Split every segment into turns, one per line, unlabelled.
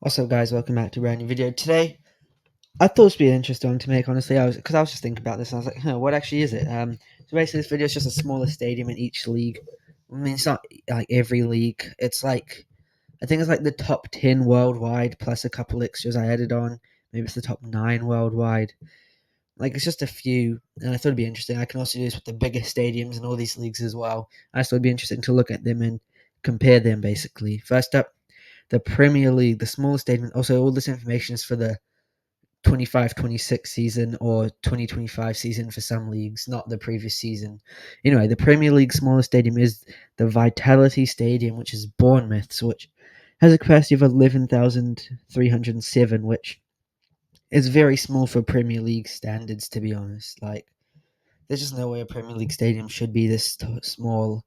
What's up, guys? Welcome back to a brand new video. Today, I thought this would be interesting to make. Honestly, I was just thinking about this, and I was like, what actually is it? So basically, this video is just a smaller stadium in each league. I mean, it's not like every league. It's like I think it's like the top 10 worldwide plus a couple extras I added on. Maybe it's the top 9 worldwide. Like it's just a few, and I thought it'd be interesting. I can also do this with the biggest stadiums in all these leagues as well. I thought it'd be interesting to look at them and compare them. Basically, first up, the Premier League, the smallest stadium. Also, all this information is for the 25-26 season or 2025 season for some leagues, not the previous season. Anyway, the Premier League smallest stadium is the Vitality Stadium, which is Bournemouth's, which has a capacity of 11,307, which is very small for Premier League standards, to be honest. Like, there's just no way a Premier League stadium should be this small.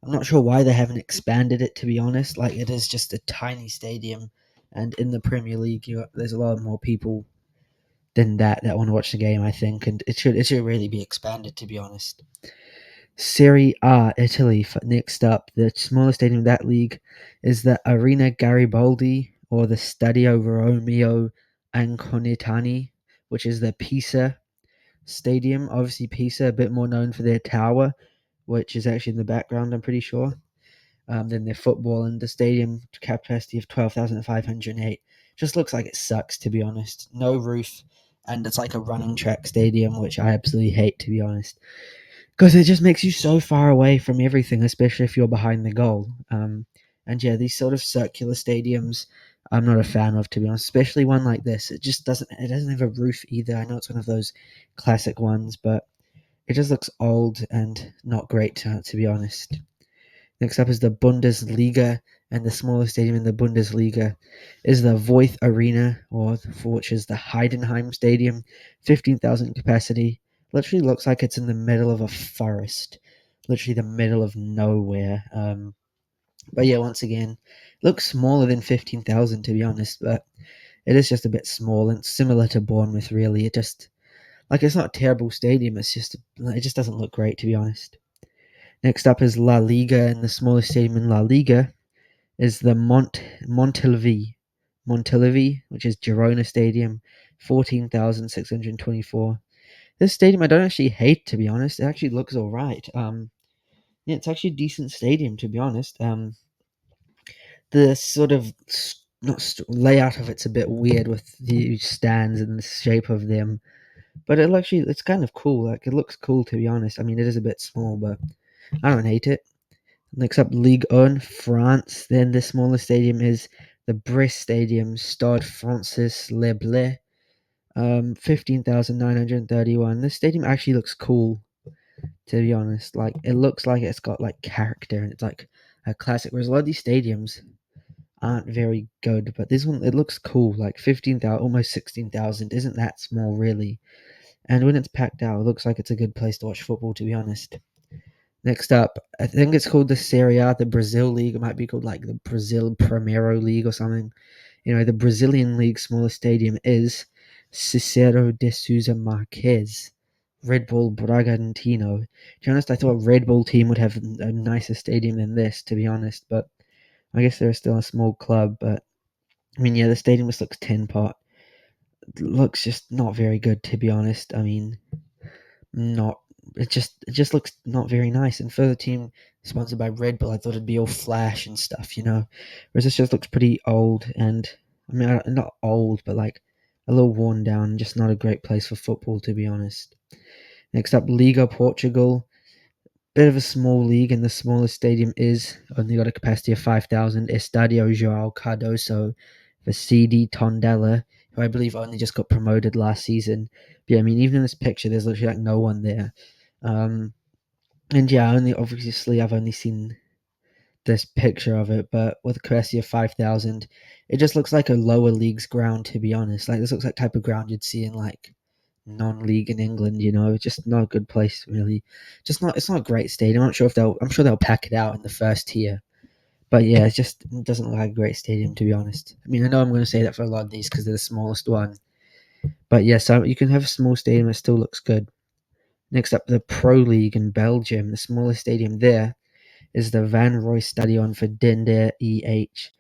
I'm not sure why they haven't expanded it, to be honest. Like, it is just a tiny stadium, and in the Premier League, there's a lot more people than that want to watch the game, I think, and it should really be expanded, to be honest. Serie A, Italy. Next up, the smallest stadium in that league is the Arena Garibaldi, or the Stadio Romeo Anconitani, which is the Pisa Stadium. Obviously, Pisa, a bit more known for their tower, which is actually in the background, I'm pretty sure, than their football. And the stadium capacity of 12,508 just looks like it sucks, to be honest. No roof, and it's like a running track stadium, which I absolutely hate, to be honest, because it just makes you so far away from everything, especially if you're behind the goal. And yeah, these sort of circular stadiums, I'm not a fan of, to be honest. Especially one like this. It just doesn't. It doesn't have a roof either. I know it's one of those classic ones, but it just looks old and not great, to be honest. Next up is the Bundesliga, and the smallest stadium in the Bundesliga is the Voith Arena, which is the Heidenheim Stadium, 15,000 capacity. Literally looks like it's in the middle of a forest, literally the middle of nowhere. But yeah, once again, looks smaller than 15,000, to be honest, but it is just a bit small and similar to Bournemouth. Really, it just like it's not a terrible stadium. It just doesn't look great, to be honest. Next up is La Liga, and the smallest stadium in La Liga is the Montilivi, which is Girona Stadium, 14,624. This stadium I don't actually hate, to be honest. It actually looks all right. Yeah, it's actually a decent stadium, to be honest. The sort of layout of it's a bit weird with the stands and the shape of them, but it's kind of cool. Like it looks cool, to be honest. I mean, it is a bit small, but I don't hate it. Next up, Ligue 1, France. Then the smallest stadium is the Brest Stadium, Stade Francis Leblé, 15,931. This stadium actually looks cool, to be honest. Like, it looks like it's got, like, character, and it's, like, a classic. Whereas a lot of these stadiums aren't very good, but this one, it looks cool. Like, 15,000, almost 16,000 isn't that small, really. And when it's packed out, it looks like it's a good place to watch football, to be honest. Next up, I think it's called the Serie A, the Brazil League. It might be called like the Brazil Primeiro League or something. The Brazilian league smallest stadium is Cicero de Souza Marques, Red Bull Bragantino. To be honest, I thought a Red Bull team would have a nicer stadium than this, to be honest, but I guess they're still a small club. But I mean, yeah, the stadium just looks tin pot. It looks just not very good, to be honest. I mean, not it just looks not very nice. And for the team sponsored by Red Bull, I thought it'd be all flash and stuff. Whereas this just looks pretty old, and I mean not old, but like a little worn down. Just not a great place for football, to be honest. Next up, Liga Portugal. Bit of a small league, and the smallest stadium is only got a capacity of 5,000. Estadio João Cardoso for CD Tondela, who I believe only just got promoted last season. But yeah, I mean, even in this picture, there's literally like no one there. Um, and yeah, I've only seen this picture of it, but with a capacity of 5,000, it just looks like a lower league's ground, to be honest. Like, this looks like type of ground you'd see in like non-league in England. It's just not a good place, really. It's not a great stadium. I'm sure they'll pack it out in the first tier. But yeah, it doesn't look like a great stadium, to be honest. I mean, I know I'm going to say that for a lot of these because they're the smallest one. But yeah, so you can have a small stadium that still looks good. Next up, the Pro League in Belgium. The smallest stadium there is the Van Roy Stadion for Dender EH,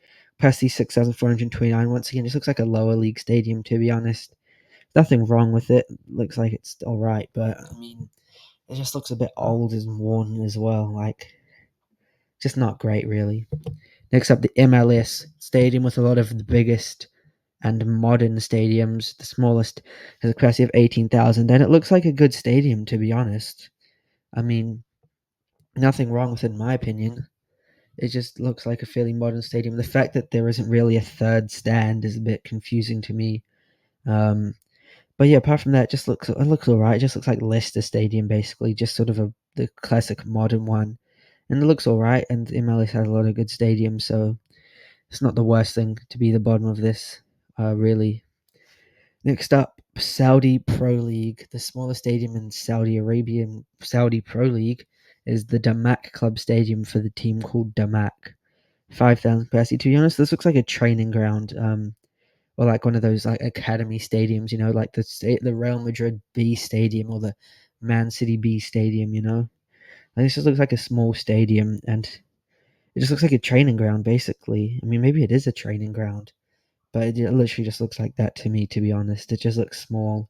Capacity 6,429. Once again, just looks like a lower league stadium, to be honest. Nothing wrong with it. Looks like it's alright, but I mean, it just looks a bit old and worn as well. Like, just not great, really. Next up, the MLS Stadium with a lot of the biggest and modern stadiums. The smallest has a capacity of 18,000, and it looks like a good stadium, to be honest. I mean, nothing wrong with it, in my opinion. It just looks like a fairly modern stadium. The fact that there isn't really a third stand is a bit confusing to me. But yeah, apart from that, it looks alright. It just looks like Leicester Stadium, basically, just sort of the classic modern one, and it looks alright. And MLS has a lot of good stadiums, so it's not the worst thing to be the bottom of this, really. Next up, Saudi Pro League. The smallest stadium in Saudi Arabia, Saudi Pro League, is the Damak Club Stadium for the team called Damak. 5,000 capacity. To be honest, this looks like a training ground, or like one of those like academy stadiums, like the Real Madrid B Stadium or the Man City B Stadium. And this just looks like a small stadium, and it just looks like a training ground, basically. I mean, maybe it is a training ground, but it literally just looks like that to me. To be honest, it just looks small.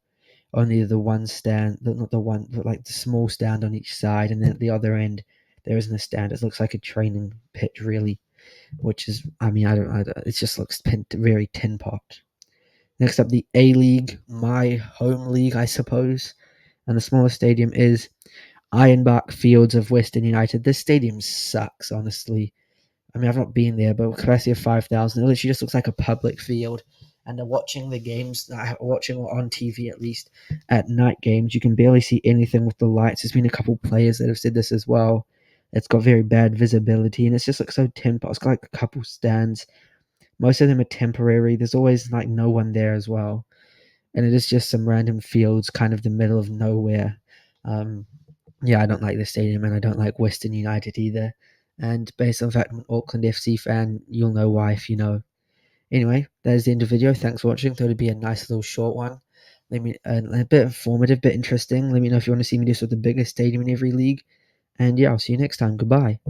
Only the one stand, not the one, but like the small stand on each side, and then at the other end there isn't a stand. It looks like a training pitch, really. Which is, I mean, I don't it just looks very tin pot. Next up, the A League, my home league, I suppose, and the smallest stadium is Ironbark Fields of Western United. This stadium sucks, honestly. I mean, I've not been there, but with capacity of 5,000, it literally just looks like a public field. And watching the games, watching on TV at least, at night games, you can barely see anything with the lights. There's been a couple players that have said this as well. It's got very bad visibility, and it just looks so tempo. It's got like a couple stands. Most of them are temporary. There's always like no one there as well, and it is just some random fields, kind of the middle of nowhere. Um, yeah, I don't like the stadium, and I don't like Western United either. And based on the fact I'm an Auckland FC fan, you'll know why if you know. Anyway, that is the end of the video. Thanks for watching. Thought it'd be a nice little short one. Let me a bit informative, a bit interesting. Let me know if you want to see me do this with the biggest stadium in every league. And yeah, I'll see you next time. Goodbye.